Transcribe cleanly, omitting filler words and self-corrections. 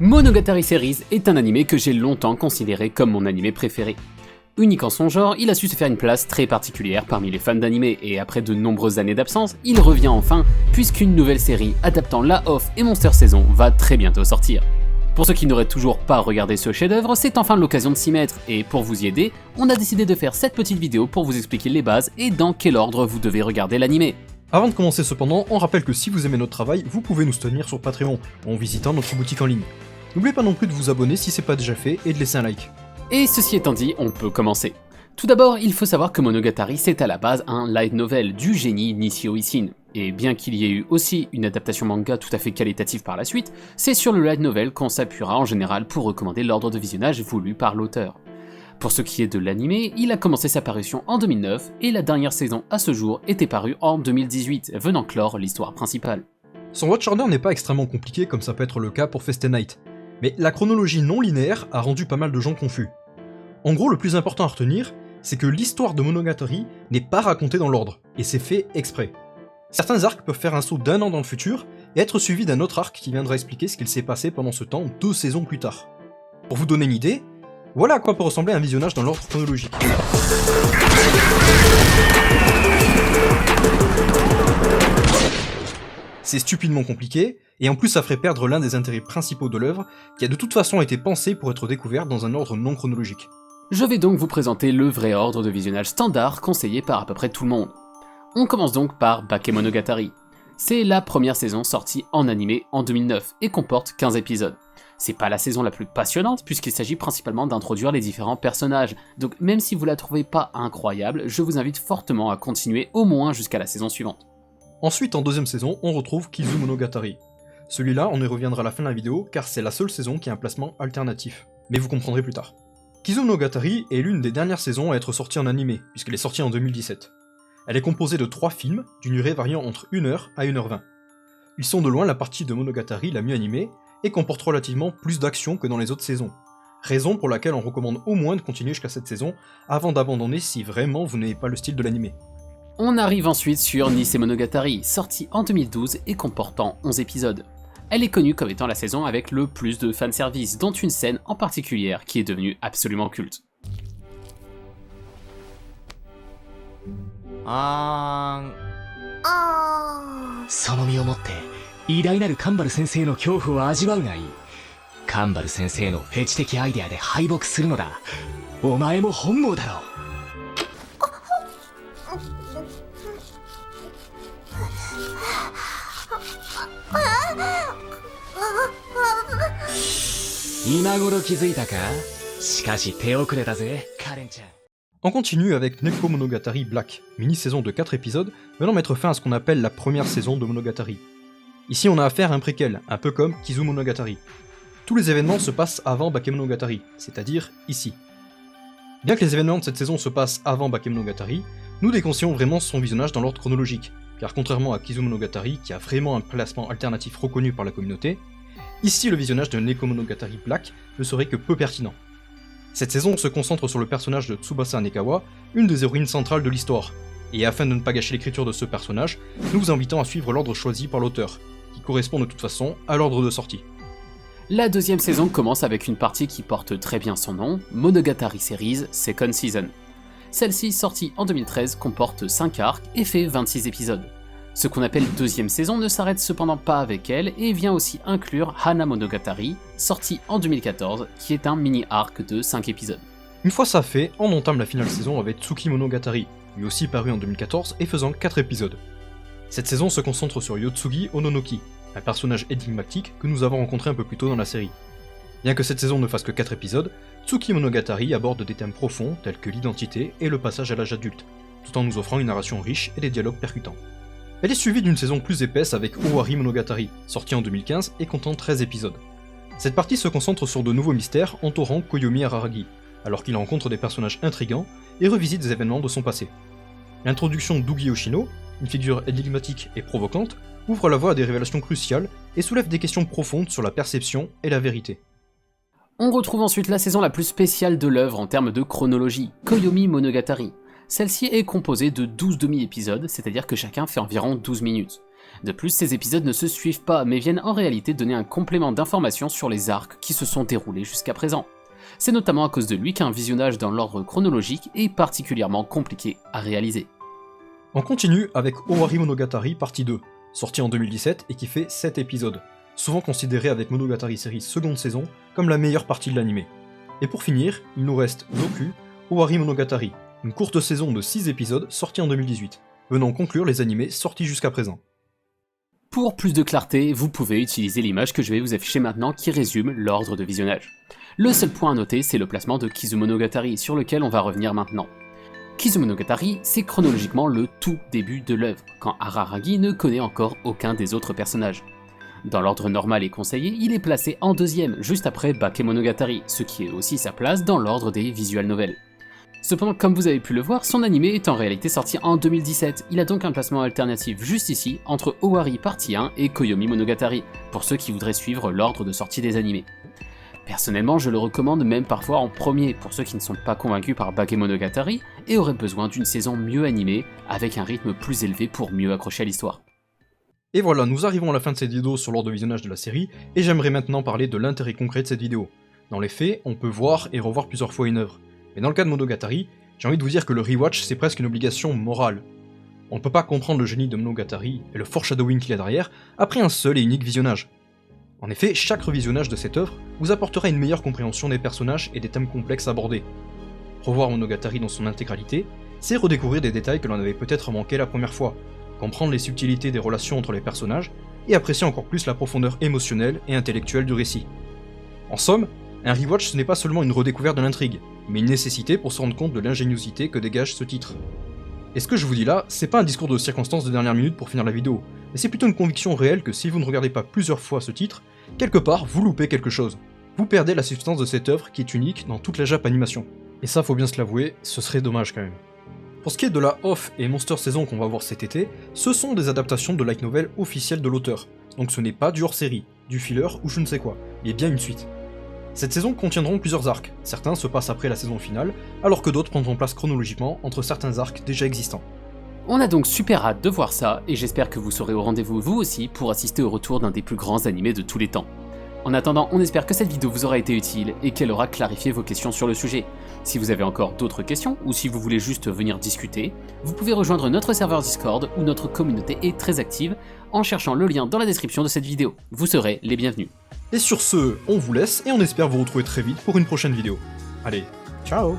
Monogatari Series est un animé que j'ai longtemps considéré comme mon animé préféré. Unique en son genre, il a su se faire une place très particulière parmi les fans d'animé et après de nombreuses années d'absence, il revient enfin puisqu'une nouvelle série adaptant la OFF et Monster Saison va très bientôt sortir. Pour ceux qui n'auraient toujours pas regardé ce chef-d'œuvre, c'est enfin l'occasion de s'y mettre et pour vous y aider, on a décidé de faire cette petite vidéo pour vous expliquer les bases et dans quel ordre vous devez regarder l'animé. Avant de commencer cependant, on rappelle que si vous aimez notre travail, vous pouvez nous soutenir sur Patreon en visitant notre boutique en ligne. N'oubliez pas non plus de vous abonner si c'est pas déjà fait et de laisser un like. Et ceci étant dit, on peut commencer. Tout d'abord, il faut savoir que Monogatari c'est à la base un light novel du génie Nishio Ishin. Et bien qu'il y ait eu aussi une adaptation manga tout à fait qualitative par la suite, c'est sur le light novel qu'on s'appuiera en général pour recommander l'ordre de visionnage voulu par l'auteur. Pour ce qui est de l'anime, il a commencé sa parution en 2009 et la dernière saison à ce jour était parue en 2018, venant clore l'histoire principale. Son watch order n'est pas extrêmement compliqué comme ça peut être le cas pour Fate Night, mais la chronologie non linéaire a rendu pas mal de gens confus. En gros, le plus important à retenir, c'est que l'histoire de Monogatari n'est pas racontée dans l'ordre, et c'est fait exprès. Certains arcs peuvent faire un saut d'1 an dans le futur, et être suivis d'un autre arc qui viendra expliquer ce qu'il s'est passé pendant ce temps 2 saisons plus tard. Pour vous donner une idée, voilà à quoi peut ressembler un visionnage dans l'ordre chronologique. C'est stupidement compliqué, et en plus ça ferait perdre l'un des intérêts principaux de l'œuvre, qui a de toute façon été pensé pour être découvert dans un ordre non chronologique. Je vais donc vous présenter le vrai ordre de visionnage standard conseillé par à peu près tout le monde. On commence donc par Bakemonogatari. C'est la première saison sortie en animé en 2009 et comporte 15 épisodes. C'est pas la saison la plus passionnante puisqu'il s'agit principalement d'introduire les différents personnages, donc même si vous la trouvez pas incroyable, je vous invite fortement à continuer au moins jusqu'à la saison suivante. Ensuite, en deuxième saison, on retrouve Kizumonogatari. Celui-là, on y reviendra à la fin de la vidéo car c'est la seule saison qui a un placement alternatif, mais vous comprendrez plus tard. Kizumonogatari est l'une des dernières saisons à être sortie en animé, puisqu'elle est sortie en 2017. Elle est composée de 3 films, d'une durée variant entre 1h à 1h20. Ils sont de loin la partie de Monogatari la mieux animée, et comportent relativement plus d'action que dans les autres saisons. Raison pour laquelle on recommande au moins de continuer jusqu'à cette saison, avant d'abandonner si vraiment vous n'avez pas le style de l'animé. On arrive ensuite sur Nisei Monogatari, sortie en 2012 et comportant 11 épisodes. Elle est connue comme étant la saison avec le plus de fanservice, dont une scène en particulier qui est devenue absolument culte. その身をもって偉大なるカンバル先生の恐怖を味わうがいい。カンバル先生のフェチ的アイデアで敗北するのだ。お前も本望だろう。今頃気づいたか？しかし手遅れだぜ、カレンちゃん。 On continue avec Neko Monogatari Black, mini-saison de 4 épisodes, venant mettre fin à ce qu'on appelle la première saison de Monogatari. Ici on a affaire à un préquel, un peu comme Kizumonogatari. Tous les événements se passent avant Bakemonogatari, c'est-à-dire ici. Bien que les événements de cette saison se passent avant Bakemonogatari, nous déconseillons vraiment son visionnage dans l'ordre chronologique, car contrairement à Kizumonogatari qui a vraiment un placement alternatif reconnu par la communauté, ici le visionnage de Neko Monogatari Black ne serait que peu pertinent. Cette saison se concentre sur le personnage de Tsubasa Anekawa, une des héroïnes centrales de l'histoire, et afin de ne pas gâcher l'écriture de ce personnage, nous vous invitons à suivre l'ordre choisi par l'auteur, qui correspond de toute façon à l'ordre de sortie. La deuxième saison commence avec une partie qui porte très bien son nom, Monogatari Series Second Season. Celle-ci, sortie en 2013, comporte 5 arcs et fait 26 épisodes. Ce qu'on appelle deuxième saison ne s'arrête cependant pas avec elle et vient aussi inclure Hana Monogatari, sorti en 2014, qui est un mini-arc de 5 épisodes. Une fois ça fait, on entame la finale saison avec Tsuki Monogatari, lui aussi paru en 2014 et faisant 4 épisodes. Cette saison se concentre sur Yotsugi Ononoki, un personnage énigmatique que nous avons rencontré un peu plus tôt dans la série. Bien que cette saison ne fasse que 4 épisodes, Tsuki Monogatari aborde des thèmes profonds tels que l'identité et le passage à l'âge adulte, tout en nous offrant une narration riche et des dialogues percutants. Elle est suivie d'une saison plus épaisse avec Owari Monogatari, sortie en 2015 et comptant 13 épisodes. Cette partie se concentre sur de nouveaux mystères entourant Koyomi Araragi, alors qu'il rencontre des personnages intrigants et revisite des événements de son passé. L'introduction d'Ugi Yoshino, une figure énigmatique et provocante, ouvre la voie à des révélations cruciales et soulève des questions profondes sur la perception et la vérité. On retrouve ensuite la saison la plus spéciale de l'œuvre en termes de chronologie, Koyomi Monogatari. Celle-ci est composée de 12 demi-épisodes, c'est-à-dire que chacun fait environ 12 minutes. De plus, ces épisodes ne se suivent pas, mais viennent en réalité donner un complément d'informations sur les arcs qui se sont déroulés jusqu'à présent. C'est notamment à cause de lui qu'un visionnage dans l'ordre chronologique est particulièrement compliqué à réaliser. On continue avec Owari Monogatari partie 2, sorti en 2017 et qui fait 7 épisodes, souvent considéré avec Monogatari série seconde saison comme la meilleure partie de l'anime. Et pour finir, il nous reste Zoku Owari Monogatari, une courte saison de 6 épisodes sortie en 2018, venant conclure les animés sortis jusqu'à présent. Pour plus de clarté, vous pouvez utiliser l'image que je vais vous afficher maintenant qui résume l'ordre de visionnage. Le seul point à noter, c'est le placement de Kizumonogatari, sur lequel on va revenir maintenant. Kizumonogatari, c'est chronologiquement le tout début de l'œuvre, quand Araragi ne connaît encore aucun des autres personnages. Dans l'ordre normal et conseillé, il est placé en deuxième, juste après Bakemonogatari, ce qui est aussi sa place dans l'ordre des visual novels. Cependant, comme vous avez pu le voir, son animé est en réalité sorti en 2017, il a donc un placement alternatif juste ici, entre Owari partie 1 et Koyomi Monogatari, pour ceux qui voudraient suivre l'ordre de sortie des animés. Personnellement, je le recommande même parfois en premier pour ceux qui ne sont pas convaincus par Bakemonogatari et auraient besoin d'une saison mieux animée, avec un rythme plus élevé pour mieux accrocher à l'histoire. Et voilà, nous arrivons à la fin de cette vidéo sur l'ordre de visionnage de la série, et j'aimerais maintenant parler de l'intérêt concret de cette vidéo. Dans les faits, on peut voir et revoir plusieurs fois une œuvre, mais dans le cas de Monogatari, j'ai envie de vous dire que le rewatch c'est presque une obligation morale. On ne peut pas comprendre le génie de Monogatari et le foreshadowing qu'il y a derrière après un seul et unique visionnage. En effet, chaque revisionnage de cette œuvre vous apportera une meilleure compréhension des personnages et des thèmes complexes abordés. Revoir Monogatari dans son intégralité, c'est redécouvrir des détails que l'on avait peut-être manqué la première fois, comprendre les subtilités des relations entre les personnages, et apprécier encore plus la profondeur émotionnelle et intellectuelle du récit. En somme, un rewatch ce n'est pas seulement une redécouverte de l'intrigue, mais une nécessité pour se rendre compte de l'ingéniosité que dégage ce titre. Et ce que je vous dis là, c'est pas un discours de circonstance de dernière minute pour finir la vidéo, mais c'est plutôt une conviction réelle que si vous ne regardez pas plusieurs fois ce titre, quelque part vous loupez quelque chose. Vous perdez la substance de cette œuvre qui est unique dans toute la Jap animation. Et ça faut bien se l'avouer, ce serait dommage quand même. Pour ce qui est de la Off et Monster Saison qu'on va voir cet été, ce sont des adaptations de light novel officielles de l'auteur, donc ce n'est pas du hors-série, du filler ou je ne sais quoi, mais bien une suite. Cette saison contiendront plusieurs arcs, certains se passent après la saison finale, alors que d'autres prendront place chronologiquement entre certains arcs déjà existants. On a donc super hâte de voir ça, et j'espère que vous serez au rendez-vous vous aussi pour assister au retour d'un des plus grands animés de tous les temps. En attendant, on espère que cette vidéo vous aura été utile et qu'elle aura clarifié vos questions sur le sujet. Si vous avez encore d'autres questions, ou si vous voulez juste venir discuter, vous pouvez rejoindre notre serveur Discord où notre communauté est très active en cherchant le lien dans la description de cette vidéo. Vous serez les bienvenus. Et sur ce, on vous laisse et on espère vous retrouver très vite pour une prochaine vidéo. Allez, ciao!